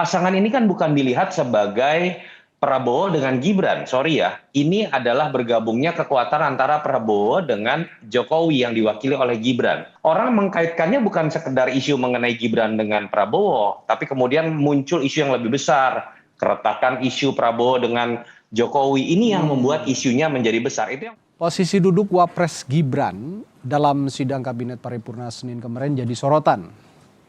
pasangan ini kan bukan dilihat sebagai Prabowo dengan Gibran, sorry ya, ini adalah bergabungnya kekuatan antara Prabowo dengan Jokowi yang diwakili oleh Gibran. Orang mengkaitkannya bukan sekedar isu mengenai Gibran dengan Prabowo, tapi kemudian muncul isu yang lebih besar, keretakan isu Prabowo dengan Jokowi ini yang membuat isunya menjadi besar. Itu yang Posisi duduk Wapres Gibran dalam sidang Kabinet Paripurna Senin kemarin jadi sorotan.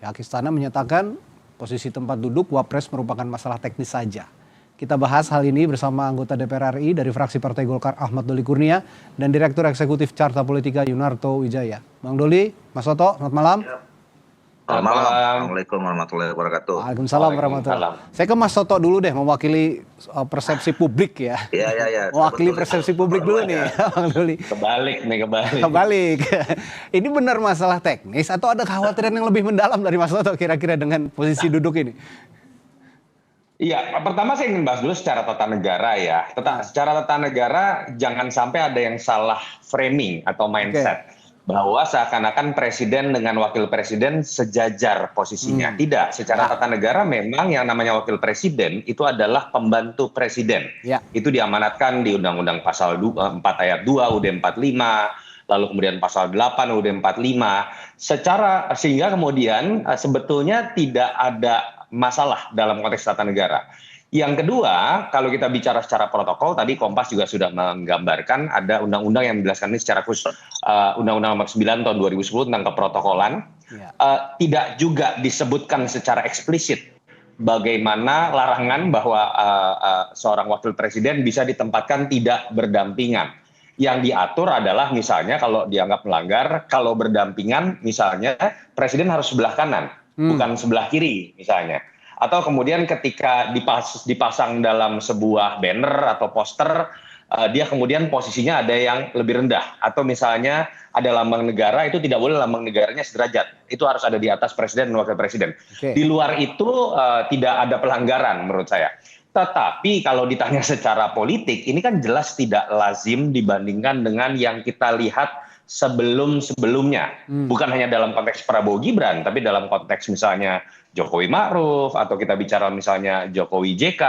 Pihak Istana menyatakan posisi tempat duduk Wapres merupakan masalah teknis saja. Kita bahas hal ini bersama anggota DPR RI dari fraksi Partai Golkar Ahmad Doli Kurnia dan Direktur Eksekutif Carta Politika Yunarto Wijaya. Bang Doli, Mas Toto, selamat malam. Selamat malam. Assalamualaikum warahmatullahi wabarakatuh. Waalaikumsalam warahmatullahi wabarakatuh. Saya ke Mas Toto dulu deh, mewakili persepsi publik ya. Iya. Mewakili persepsi publik dulu nih, Bang Doli. Kebalik. Ini benar masalah teknis atau ada kekhawatiran yang lebih mendalam dari Mas Toto kira-kira dengan posisi duduk ini? Iya, pertama saya ingin bahas dulu secara tata negara ya. Secara tata negara jangan sampai ada yang salah framing atau mindset. Bahwa seakan-akan presiden dengan wakil presiden sejajar posisinya. Tidak, secara tata negara memang yang namanya wakil presiden itu adalah pembantu presiden. Itu diamanatkan di Undang-Undang Pasal 4 Ayat 2 UUD 45, lalu kemudian Pasal 8 UUD 45, sehingga kemudian sebetulnya tidak ada masalah dalam konteks tata negara. Yang kedua, kalau kita bicara secara protokol, tadi Kompas juga sudah menggambarkan ada undang-undang yang menjelaskan ini secara khusus, Undang-Undang Nomor 9 Tahun 2010 tentang keprotokolan, tidak juga disebutkan secara eksplisit bagaimana larangan bahwa seorang wakil presiden bisa ditempatkan tidak berdampingan. Yang diatur adalah misalnya kalau dianggap melanggar, kalau berdampingan misalnya presiden harus sebelah kanan, bukan sebelah kiri misalnya. Atau kemudian ketika dipasang dalam sebuah banner atau poster, dia kemudian posisinya ada yang lebih rendah. Atau misalnya ada lambang negara, itu tidak boleh lambang negaranya sederajat. Itu harus ada di atas presiden dan wakil presiden. Di luar itu tidak ada pelanggaran menurut saya. Tetapi kalau ditanya secara politik, ini kan jelas tidak lazim dibandingkan dengan yang kita lihat sebelum-sebelumnya. Bukan hanya dalam konteks Prabowo Gibran, tapi dalam konteks misalnya Jokowi Ma'ruf, atau kita bicara misalnya Jokowi JK,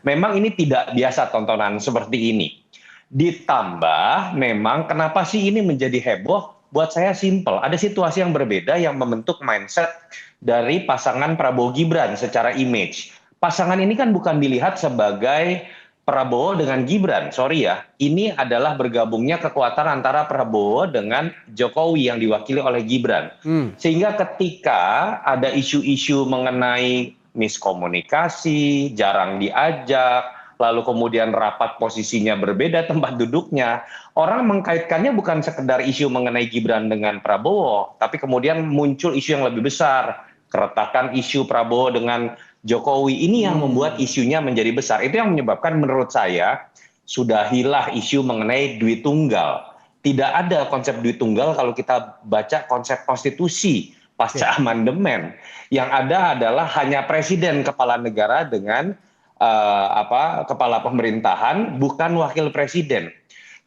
memang ini tidak biasa tontonan seperti ini. Ditambah memang kenapa sih ini menjadi heboh, buat saya simple. Ada situasi yang berbeda yang membentuk mindset dari pasangan Prabowo Gibran secara image. Pasangan ini kan bukan dilihat sebagai Prabowo dengan Gibran, sorry ya, ini adalah bergabungnya kekuatan antara Prabowo dengan Jokowi yang diwakili oleh Gibran. Sehingga ketika ada isu-isu mengenai miskomunikasi, jarang diajak, lalu kemudian rapat posisinya berbeda tempat duduknya, orang mengkaitkannya bukan sekedar isu mengenai Gibran dengan Prabowo, tapi kemudian muncul isu yang lebih besar, keretakan isu Prabowo dengan Jokowi ini yang membuat isunya menjadi besar. Itu yang menyebabkan menurut saya sudahilah isu mengenai duit tunggal. Tidak ada konsep duit tunggal kalau kita baca konsep konstitusi pasca amandemen. Yang ada adalah hanya presiden kepala negara dengan kepala pemerintahan, bukan wakil presiden.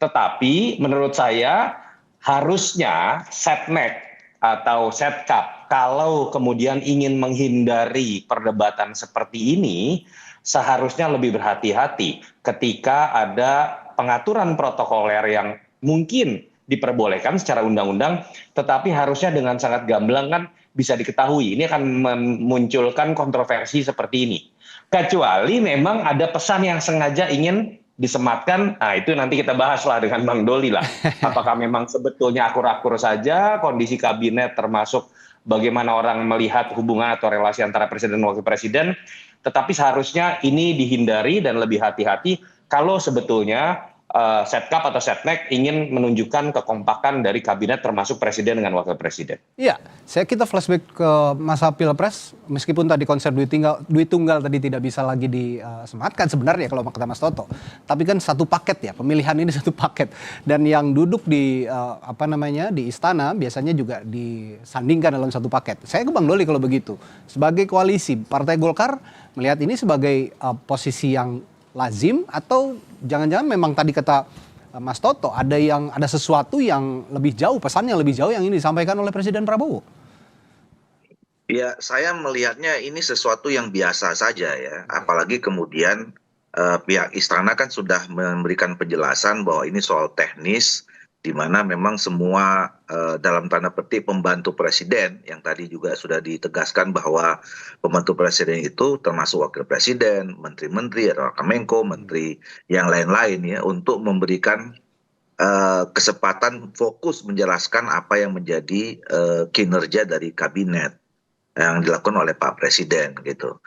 Tetapi menurut saya harusnya setnek atau setkap kalau kemudian ingin menghindari perdebatan seperti ini, seharusnya lebih berhati-hati ketika ada pengaturan protokoler yang mungkin diperbolehkan secara undang-undang, tetapi harusnya dengan sangat gamblang kan bisa diketahui. Ini akan memunculkan kontroversi seperti ini. Kecuali memang ada pesan yang sengaja ingin disematkan, nah itu nanti kita bahaslah dengan Bang Doli lah. Apakah memang sebetulnya akur-akur saja kondisi kabinet termasuk bagaimana orang melihat hubungan atau relasi antara presiden dan wakil presiden, tetapi seharusnya ini dihindari dan lebih hati-hati kalau sebetulnya setkap atau setnek ingin menunjukkan kekompakan dari kabinet termasuk presiden dengan wakil presiden. Iya, kita flashback ke masa Pilpres, meskipun tadi konsep duit tunggal tadi tidak bisa lagi disematkan sebenarnya kalau kata Mas Toto. Tapi kan satu paket ya, pemilihan ini satu paket. Dan yang duduk di di istana biasanya juga disandingkan dalam satu paket. Saya ke Bang Doli kalau begitu. Sebagai koalisi, Partai Golkar melihat ini sebagai posisi yang lazim atau jangan-jangan memang tadi kata Mas Toto ada sesuatu yang lebih jauh, pesannya lebih jauh yang ini disampaikan oleh Presiden Prabowo? Ya, saya melihatnya ini sesuatu yang biasa saja ya. Apalagi kemudian pihak istana kan sudah memberikan penjelasan bahwa ini soal teknis, di mana memang semua dalam tanda petik pembantu presiden, yang tadi juga sudah ditegaskan bahwa pembantu presiden itu termasuk wakil presiden, menteri-menteri, atau Menko, menteri yang lain-lain ya, untuk memberikan kesempatan fokus menjelaskan apa yang menjadi kinerja dari kabinet yang dilakukan oleh Pak Presiden gitu.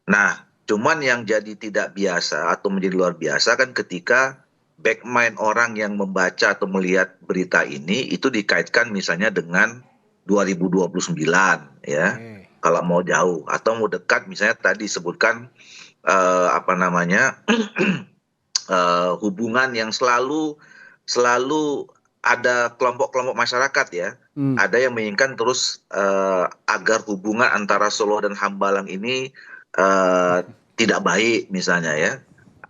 Nah, cuman yang jadi tidak biasa atau menjadi luar biasa kan ketika back mind orang yang membaca atau melihat berita ini itu dikaitkan misalnya dengan 2029 ya. Oke. Kalau mau jauh atau mau dekat misalnya tadi disebutkan apa namanya hubungan yang selalu selalu ada kelompok-kelompok masyarakat ya. Hmm. Ada yang menginginkan terus agar hubungan antara Solo dan Hambalang ini tidak baik misalnya ya.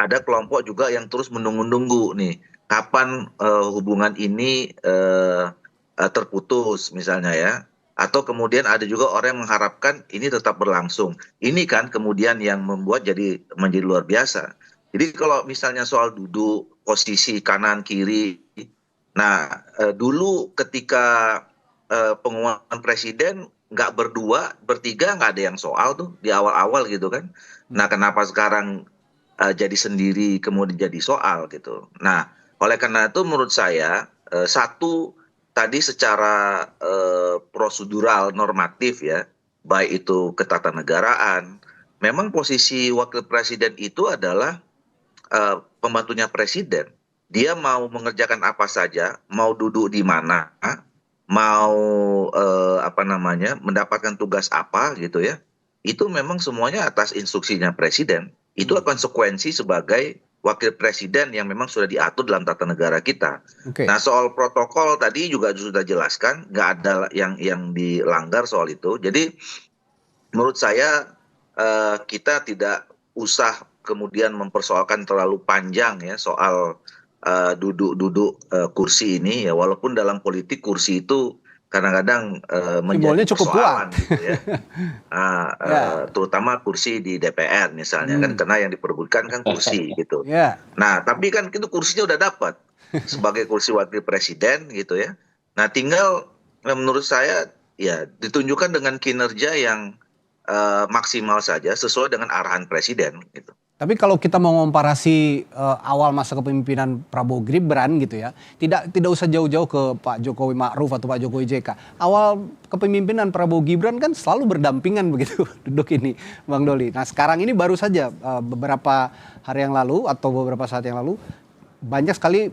Ada kelompok juga yang terus menunggu-nunggu nih kapan hubungan ini terputus misalnya ya. Atau kemudian ada juga orang yang mengharapkan ini tetap berlangsung. Ini kan kemudian yang membuat menjadi luar biasa. Jadi kalau misalnya soal duduk posisi kanan kiri, nah dulu ketika pengumuman presiden nggak berdua, bertiga nggak ada yang soal tuh di awal-awal gitu kan. Nah kenapa sekarang jadi sendiri kemudian jadi soal gitu. Nah oleh karena itu menurut saya satu tadi secara prosedural normatif ya, baik itu ketatanegaraan, memang posisi wakil presiden itu adalah pembantunya presiden. Dia mau mengerjakan apa saja, mau duduk di mana, mau apa namanya, mendapatkan tugas apa gitu ya. Itu memang semuanya atas instruksinya presiden. Itu konsekuensi sebagai wakil presiden yang memang sudah diatur dalam tata negara kita. Oke. Nah, soal protokol tadi juga sudah jelaskan, nggak ada yang dilanggar soal itu. Jadi menurut saya kita tidak usah kemudian mempersoalkan terlalu panjang ya soal duduk-duduk kursi ini ya walaupun dalam politik kursi itu kadang-kadang menjadi Simbolnya cukup kuat. persoalan gitu ya. Ya. Terutama kursi di DPR misalnya kan Hmm. karena yang diperebutkan kan kursi gitu. Ya. Nah, tapi kan itu kursinya udah dapat sebagai kursi wakil presiden gitu ya. Nah, tinggal menurut saya ya ditunjukkan dengan kinerja yang maksimal saja sesuai dengan arahan presiden gitu. Tapi kalau kita mau komparasi awal masa kepemimpinan Prabowo Gibran gitu ya, tidak usah jauh-jauh ke Pak Jokowi Ma'ruf atau Pak Jokowi JK. Awal kepemimpinan Prabowo Gibran kan selalu berdampingan begitu duduk ini, Bang Doli. Nah sekarang ini baru saja beberapa hari yang lalu atau beberapa saat yang lalu banyak sekali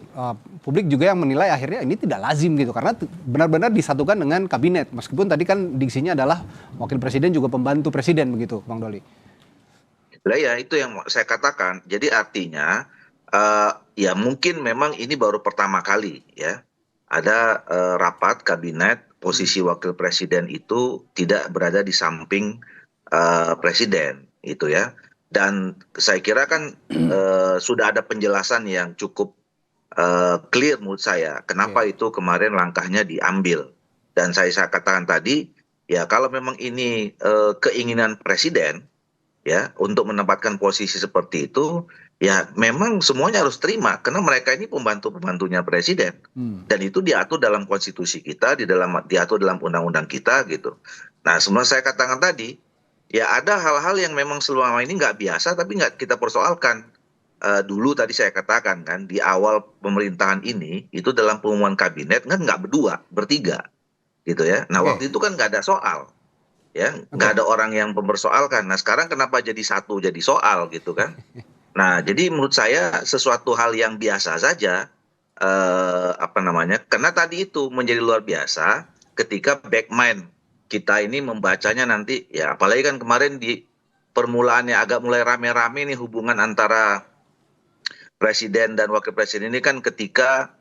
publik juga yang menilai akhirnya ini tidak lazim gitu karena benar-benar disatukan dengan kabinet. Meskipun tadi kan diksinya adalah wakil presiden juga pembantu presiden begitu, Bang Doli. Lah ya itu yang saya katakan. Jadi artinya ya mungkin memang ini baru pertama kali ya ada rapat kabinet posisi wakil presiden itu tidak berada di samping presiden itu ya. Dan saya kira kan sudah ada penjelasan yang cukup clear menurut saya kenapa itu kemarin langkahnya diambil. Dan saya katakan tadi ya kalau memang ini keinginan presiden ya untuk menempatkan posisi seperti itu ya memang semuanya harus terima karena mereka ini pembantu-pembantunya presiden dan itu diatur dalam konstitusi kita diatur dalam undang-undang kita gitu. Nah sebenarnya saya katakan tadi ya ada hal-hal yang memang selama ini nggak biasa tapi nggak kita persoalkan. Dulu tadi saya katakan kan di awal pemerintahan ini itu dalam pengumuman kabinet kan nggak berdua bertiga gitu ya. Nah Oke. waktu itu kan nggak ada soal ya Oke. nggak ada orang yang mempersoalkan. Nah sekarang kenapa jadi satu jadi soal gitu kan. Nah jadi menurut saya sesuatu hal yang biasa saja apa namanya karena tadi itu menjadi luar biasa ketika back mind kita ini membacanya nanti ya apalagi kan kemarin di permulaannya agak mulai rame-rame nih hubungan antara presiden dan wakil presiden ini kan ketika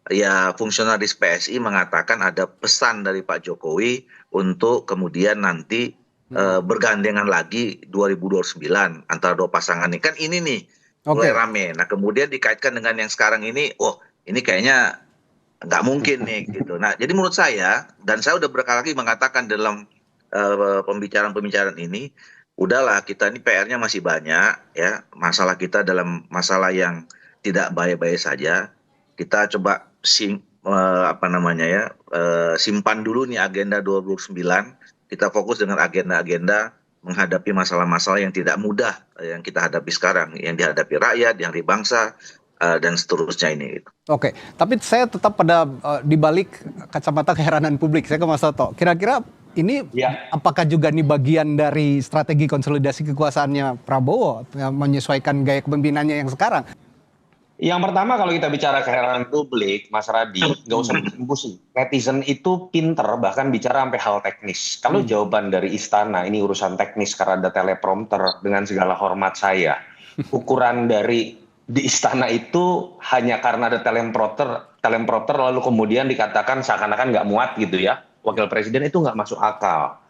ya fungsionaris PSI mengatakan ada pesan dari Pak Jokowi untuk kemudian nanti bergandengan lagi 2029 antara dua pasangan ini kan ini nih mulai Oke. rame. Nah kemudian dikaitkan dengan yang sekarang ini, oh ini kayaknya nggak mungkin nih gitu. Nah jadi menurut saya dan saya udah berkali-kali mengatakan dalam pembicaraan-pembicaraan ini, udahlah kita ini PR-nya masih banyak ya. Masalah kita dalam masalah yang tidak baik-baik saja. Kita coba apa namanya ya, simpan dulu nih agenda 2029. Kita fokus dengan agenda-agenda menghadapi masalah-masalah yang tidak mudah yang kita hadapi sekarang, yang dihadapi rakyat, yang dihadapi bangsa, dan seterusnya ini. Oke, tapi saya tetap pada di balik kacamata keheranan publik. Saya ke Mas Toto. Kira-kira ini apakah juga nih bagian dari strategi konsolidasi kekuasaannya Prabowo yang menyesuaikan gaya kepemimpinannya yang sekarang? Yang pertama kalau kita bicara keheranan publik, Mas Radi, nggak usah pusing. Netizen itu pinter, bahkan bicara sampai hal teknis. Kalau jawaban dari istana, ini urusan teknis karena ada teleprompter, dengan segala hormat saya. Ukuran dari di istana itu hanya karena ada teleprompter lalu kemudian dikatakan seakan-akan nggak muat gitu ya. Wakil presiden itu nggak masuk akal.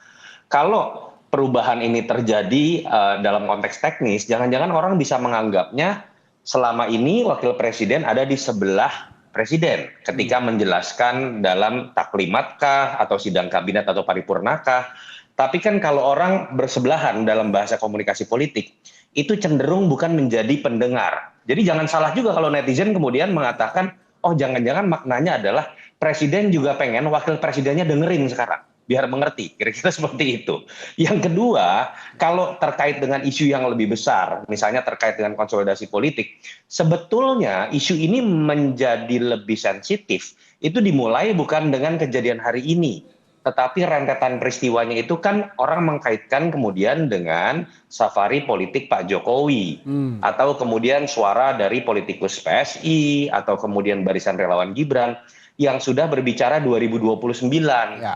Kalau perubahan ini terjadi dalam konteks teknis, jangan-jangan orang bisa menganggapnya selama ini wakil presiden ada di sebelah presiden ketika menjelaskan dalam taklimatkah atau sidang kabinet atau paripurnakah. Tapi kan kalau orang bersebelahan dalam bahasa komunikasi politik, itu cenderung bukan menjadi pendengar. Jadi jangan salah juga kalau netizen kemudian mengatakan, oh jangan-jangan maknanya adalah presiden juga pengen wakil presidennya dengerin sekarang, biar mengerti, kira-kira seperti itu. Yang kedua, kalau terkait dengan isu yang lebih besar, misalnya terkait dengan konsolidasi politik, sebetulnya isu ini menjadi lebih sensitif, itu dimulai bukan dengan kejadian hari ini, tetapi rentetan peristiwanya itu kan orang mengkaitkan kemudian dengan safari politik Pak Jokowi, atau kemudian suara dari politikus PSI, atau kemudian barisan relawan Gibran, yang sudah berbicara 2029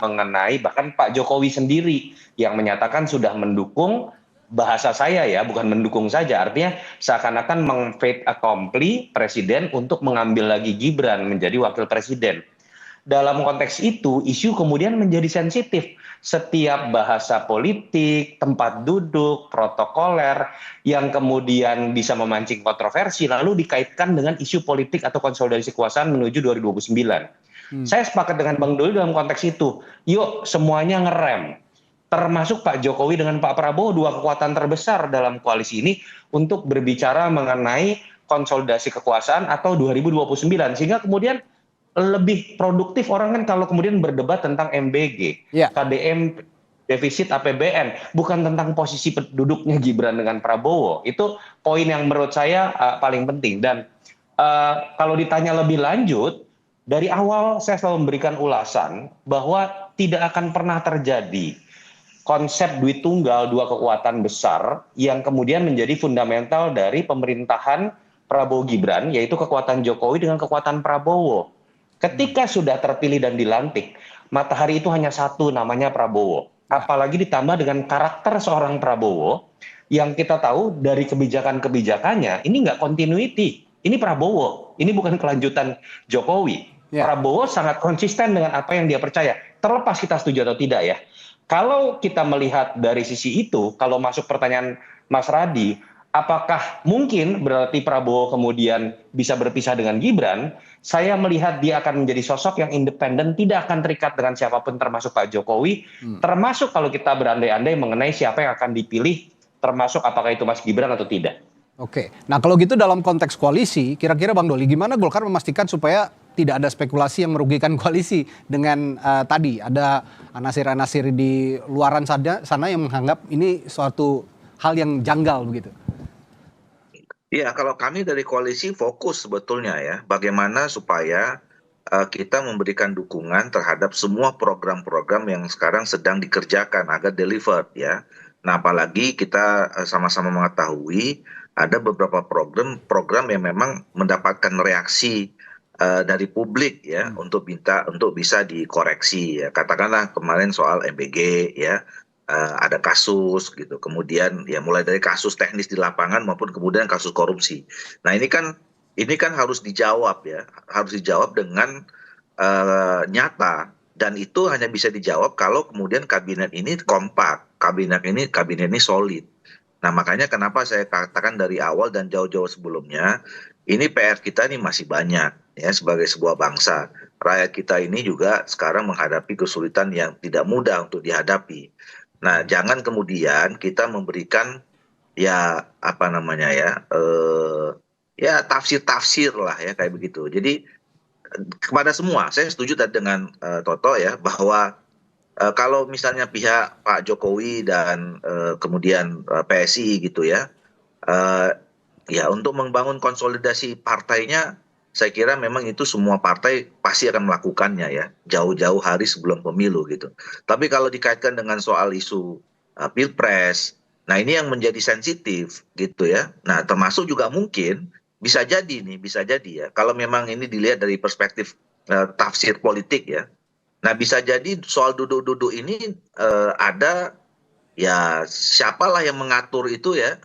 mengenai bahkan Pak Jokowi sendiri yang menyatakan sudah mendukung, bahasa saya ya, bukan mendukung saja, artinya seakan-akan meng-fait accompli presiden untuk mengambil lagi Gibran menjadi wakil presiden. Dalam konteks itu, isu kemudian menjadi sensitif. Setiap bahasa politik, tempat duduk, protokoler, yang kemudian bisa memancing kontroversi, lalu dikaitkan dengan isu politik atau konsolidasi kekuasaan menuju 2029. Saya sepakat dengan Bang Doli dalam konteks itu. Yuk semuanya ngerem. Termasuk Pak Jokowi dengan Pak Prabowo, dua kekuatan terbesar dalam koalisi ini, untuk berbicara mengenai konsolidasi kekuasaan atau 2029. Sehingga kemudian lebih produktif orang kan kalau kemudian berdebat tentang MBG, KDM, defisit APBN, bukan tentang posisi duduknya Gibran dengan Prabowo. Itu poin yang menurut saya paling penting. Dan kalau ditanya lebih lanjut, dari awal saya selalu memberikan ulasan bahwa tidak akan pernah terjadi konsep duit tunggal dua kekuatan besar yang kemudian menjadi fundamental dari pemerintahan Prabowo Gibran, yaitu kekuatan Jokowi dengan kekuatan Prabowo. Ketika sudah terpilih dan dilantik, matahari itu hanya satu, namanya Prabowo. Apalagi ditambah dengan karakter seorang Prabowo yang kita tahu dari kebijakan-kebijakannya, ini nggak continuity. Ini Prabowo, ini bukan kelanjutan Jokowi. Prabowo sangat konsisten dengan apa yang dia percaya. Terlepas kita setuju atau tidak ya. Kalau kita melihat dari sisi itu, kalau masuk pertanyaan Mas Radi, apakah mungkin berarti Prabowo kemudian bisa berpisah dengan Gibran? Saya melihat dia akan menjadi sosok yang independen, tidak akan terikat dengan siapapun termasuk Pak Jokowi, termasuk kalau kita berandai-andai mengenai siapa yang akan dipilih, termasuk apakah itu Mas Gibran atau tidak. Oke, nah kalau gitu dalam konteks koalisi, kira-kira Bang Doli, gimana Golkar memastikan supaya tidak ada spekulasi yang merugikan koalisi dengan tadi ada anasir-anasir di luaran sana yang menganggap ini suatu hal yang janggal begitu? Iya, kalau kami dari koalisi fokus sebetulnya ya, bagaimana supaya kita memberikan dukungan terhadap semua program-program yang sekarang sedang dikerjakan agar delivered ya. Nah, apalagi kita sama-sama mengetahui ada beberapa program yang memang mendapatkan reaksi dari publik ya, untuk bisa dikoreksi ya. Katakanlah kemarin soal MBG ya. Ada kasus gitu, kemudian ya mulai dari kasus teknis di lapangan maupun kemudian kasus korupsi. Nah ini kan harus dijawab ya, harus dijawab dengan nyata, dan itu hanya bisa dijawab kalau kemudian kabinet ini kompak, kabinet ini solid. Nah makanya kenapa saya katakan dari awal dan jauh-jauh sebelumnya, ini PR kita ini masih banyak. ya sebagai sebuah bangsa. Rakyat kita ini juga sekarang menghadapi kesulitan yang tidak mudah untuk dihadapi. Nah, jangan kemudian kita memberikan ya apa namanya ya ya tafsir-tafsir lah ya kayak begitu. Jadi kepada semua saya setuju tadi dengan Toto ya bahwa kalau misalnya pihak Pak Jokowi dan kemudian PSI gitu ya, eh, ya untuk membangun konsolidasi partainya, saya kira memang itu semua partai pasti akan melakukannya ya, jauh-jauh hari sebelum pemilu gitu. Tapi kalau dikaitkan dengan soal isu pilpres, nah ini yang menjadi sensitif gitu ya. Nah termasuk juga mungkin bisa jadi nih, bisa jadi ya, kalau memang ini dilihat dari perspektif tafsir politik ya. Nah, bisa jadi soal duduk-duduk ini ada ya siapalah yang mengatur itu ya,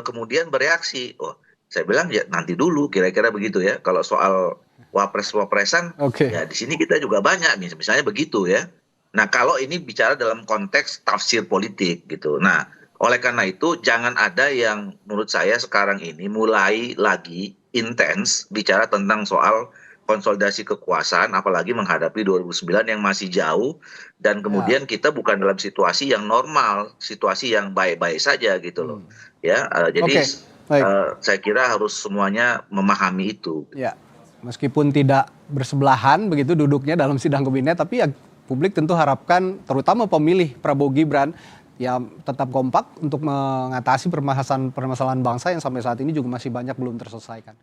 kemudian bereaksi. Oh, saya bilang ya nanti dulu kira-kira begitu ya. Kalau soal wapres-wapresan Oke. ya di sini kita juga banyak misalnya begitu ya. Nah, kalau ini bicara dalam konteks tafsir politik gitu. Nah, oleh karena itu jangan ada yang menurut saya sekarang ini mulai lagi intens bicara tentang soal konsolidasi kekuasaan apalagi menghadapi 2009 yang masih jauh dan Ya. kemudian kita bukan dalam situasi yang normal, situasi yang baik-baik saja gitu loh. Ya, jadi Oke, baik. saya kira harus semuanya memahami itu. Ya, meskipun tidak bersebelahan begitu duduknya dalam sidang kabinet, tapi ya publik tentu harapkan terutama pemilih Prabowo Gibran ya tetap kompak untuk mengatasi permasalahan bangsa yang sampai saat ini juga masih banyak belum terselesaikan.